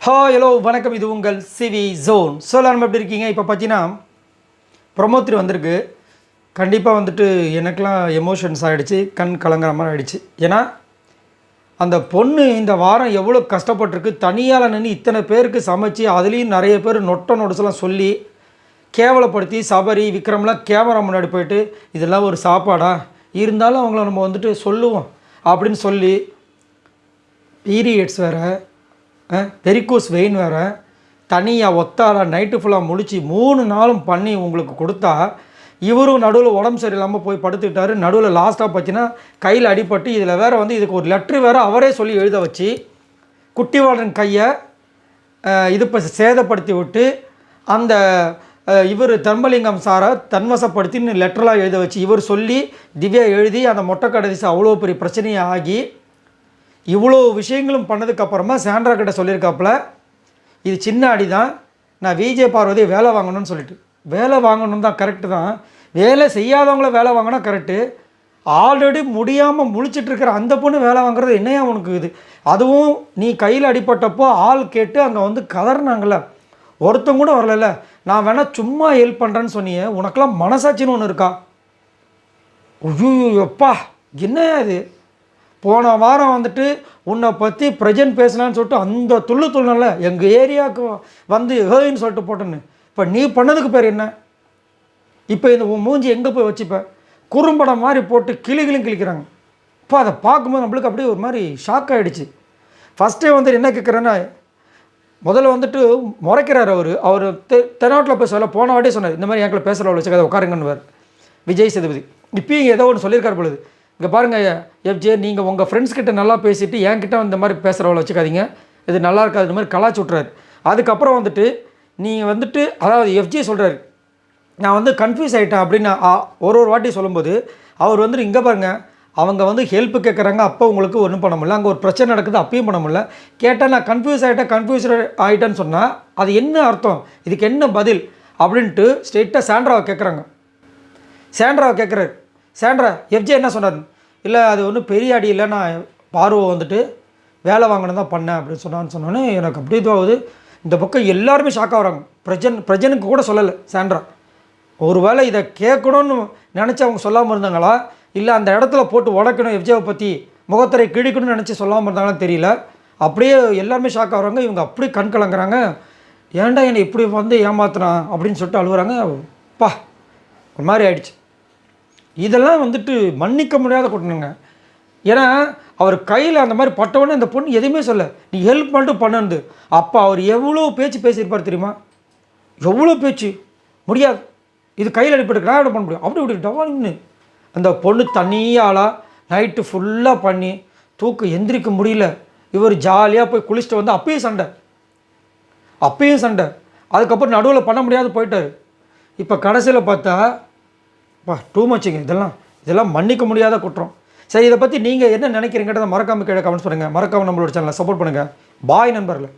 Hello வணக்கம். இது உங்கள் சிவி ஜோன். எல்லாரும் எப்படி இருக்கீங்க? இப்போ பார்த்தீங்கன்னா ப்ரொமோ 3 வந்திருக்கு. கண்டிப்பாக வந்துட்டு எனக்கெலாம் எமோஷன்ஸ் ஆகிடுச்சு, கண் கலங்குற மாதிரி ஆகிடுச்சு. ஏன்னா அந்த பொண்ணு இந்த வாரம் எவ்வளோ கஷ்டப்பட்டுருக்கு. தனியால் நின்று இத்தனை பேருக்கு சமைச்சு, அதுலேயும் நிறைய பேர் நொட்ட நொடுசெல்லாம் சொல்லி கேவலப்படுத்தி, சபரி விக்ரம்லாம் கேமரா முன்னாடி போயிட்டு இதெல்லாம் ஒரு சாப்பாடா இருந்தாலும் அவங்கள நம்ம வந்துட்டு சொல்லுவோம் அப்படின்னு சொல்லி, பீரியட்ஸ் வேறு, வெரிகோஸ் வெயின் வேறு, தனியாக ஒத்தால நைட்டு ஃபுல்லாக முழிச்சு 3 நாளும் பண்ணி உங்களுக்கு கொடுத்தா, இவரும் நடுவில் உடம்பு சரியில்லாமல் போய் படுத்துக்கிட்டாரு. நடுவில் லாஸ்ட்டாக பார்த்தீங்கன்னா கையில் அடிபட்டு, இதில் வேறு வந்து இதுக்கு ஒரு லெட்ரு வேறு அவரே சொல்லி எழுத வச்சு குட்டிவாளன் கையை இது சேதப்படுத்தி விட்டு, அந்த இவர் தர்மலிங்கம் சாரை தன்வசப்படுத்தின்னு லெட்டரெலாம் எழுத வச்சு இவர் சொல்லி திவ்யா எழுதி அந்த மொட்டை கடைசி அவ்வளோ பெரிய பிரச்சனையை ஆகி இவ்வளோ விஷயங்களும் பண்ணதுக்கப்புறமா சாண்ட்ரா கிட்ட சொல்லியிருக்காப்புல, இது சின்ன அடி தான், நான் விஜய் பார்வதியை வேலை வாங்கணும்னு சொல்லிட்டு. வேலை வாங்கணும் தான், கரெக்டு தான். வேலை செய்யாதவங்கள வேலை வாங்கினா கரெக்டு. ஆல்ரெடி முடியாமல் முழிச்சிட்ருக்கிற அந்த பொண்ணு வேலை வாங்குறது என்னையா உனக்கு இது? அதுவும் நீ கையில் அடிப்பட்டப்போ ஆள் கேட்டு அங்கே வந்து கதறினாங்கள, ஒருத்தங்க கூட வரல. நான் வேணால் சும்மா ஹெல்ப் பண்ணுறேன்னு சொன்னியே, உனக்கெல்லாம் மனசாட்சின்னு ஒன்று இருக்கா? ஐயோ எப்பா என்ன அது? போன வாரம் வந்துட்டு உன்னை பற்றி பிரஜன் பேசலான்னு சொல்லிட்டு அந்த துள்ளல எங்கள் ஏரியாவுக்கு வந்து ஹேன்னு சொல்லிட்டு போட்டேன்னு. இப்போ நீ பண்ணதுக்கு பேர் என்ன? இப்போ இந்த மூஞ்சி எங்கே போய் வச்சுப்ப? குறும்படம் மாதிரி போட்டு கிளிக்கிறாங்க. இப்போ அதை பார்க்கும்போது நம்மளுக்கு அப்படியே ஒரு மாதிரி ஷாக் ஆகிடுச்சு. ஃபஸ்ட்டே வந்துட்டு என்ன கேட்குறேன்னா, முதல்ல வந்துட்டு முறைக்கிறார் அவர் தென்னாட்டில் போய் சொல்ல போன வாட்டியே சொன்னார், இந்த மாதிரி எங்களை பேசுகிற வச்சுக்காத உட்காருங்கன்னு விஜய் சேதுபதி. இப்பயும் ஏதோ ஒன்று சொல்லியிருக்கார் பொழுது, இங்கே பாருங்கள் எஃப்ஜே, நீங்கள் உங்கள் ஃப்ரெண்ட்ஸ்கிட்ட நல்லா பேசிவிட்டு என்கிட்ட இந்த மாதிரி பேசுகிறவளை வச்சுக்காதீங்க, இது நல்லா இருக்காது, இந்த மாதிரி கலாச்சி விட்றாரு. அதுக்கப்புறம் வந்துட்டு நீங்கள் வந்துட்டு அதாவது எஃப்ஜே சொல்கிறாரு, நான் வந்து கன்ஃபியூஸ் ஆகிட்டேன் அப்படின்னு ஒரு வாட்டி சொல்லும்போது அவர் வந்துட்டு இங்கே பாருங்கள், அவங்க வந்து ஹெல்ப்பு கேட்குறாங்க, அப்போ உங்களுக்கு ஒன்றும் பண்ண முடியல, அங்கே ஒரு பிரச்சனை நடக்குது, அப்பயும் பண்ண முடியல. கேட்டால் நான் கன்ஃபியூஸ் ஆகிட்டேன்னு சொன்னால் அது என்ன அர்த்தம், இதுக்கு என்ன பதில் அப்படின்ட்டு ஸ்ட்ரெயிட்டாக சாண்ட்ராவை கேட்குறாரு. சாண்ட்ரா எஃப்ஜே என்ன சொன்னார்? இல்லை அது ஒன்றும் பெரிய அடி இல்லை, நான் பார்வை வந்துட்டு வேலை வாங்கணும் தான் பண்ணேன் அப்படின்னு சொன்னோன்னே எனக்கு அப்படி இதுவாகுது. இந்த பக்கம் எல்லாருமே ஷாக் ஆகிறாங்க. பிரஜனுக்கு கூட சொல்லலை சாண்ட்ரா. ஒரு வேளை இதை கேட்கணும்னு நினச்சி அவங்க சொல்லாமல் இருந்தாங்களா, இல்லை அந்த இடத்துல போட்டு உடைக்கணும் எஃப்ஜேவை பற்றி முகத்தரை கிழிக்கணும்னு நினச்சி சொல்லாமல் இருந்தாங்களான்னு தெரியல. அப்படியே எல்லாருமே ஷாக் ஆகிறாங்க. இவங்க அப்படி கண் கலங்குறாங்க. ஏன்டா என்னை இப்படி வந்து ஏமாத்துறான் அப்படின்னு சொல்லிட்டு அழுகுறாங்க. பா ஒரு மாதிரி ஆயிடுச்சு. இதெல்லாம் வந்துட்டு மன்னிக்க முடியாத குற்றங்க. ஏன்னா அவர் கையில் அந்த மாதிரி பட்டவொடனே அந்த பொண்ணு எதுவுமே சொல்ல, நீ ஹெல்ப் பண்ணிட்டு பண்ணுது. அப்போ அவர் எவ்வளோ பேச்சு பேசியிருப்பார் தெரியுமா? எவ்வளோ பேச்சு. முடியாது, இது கையில் அடிப்பட்டு நான் என்ன பண்ண முடியும் அப்படி டவாலின்னு அந்த பொண்ணு தனியாளாக நைட்டு ஃபுல்லாக பண்ணி தூக்கம் எந்திரிக்க முடியல. இவர் ஜாலியாக போய் குளிச்சுட்டு வந்து அப்பயும் சண்டை. அதுக்கப்புறம் நடுவில் பண்ண முடியாது போயிட்டார். இப்போ கடைசியில் பார்த்தா டூ மச்சுங்க. இதெல்லாம் மன்னிக்க முடியாத குற்றம். சரி, இதை பற்றி நீங்கள் என்ன நினைக்கிறீங்கன்றதை மறக்காமல் கீழே கமெண்ட்ஸ் பண்ணுங்கள். மறக்காமல் நம்மளோட சேனலை சப்போர்ட் பண்ணுங்கள். பாய் நண்பர்களே.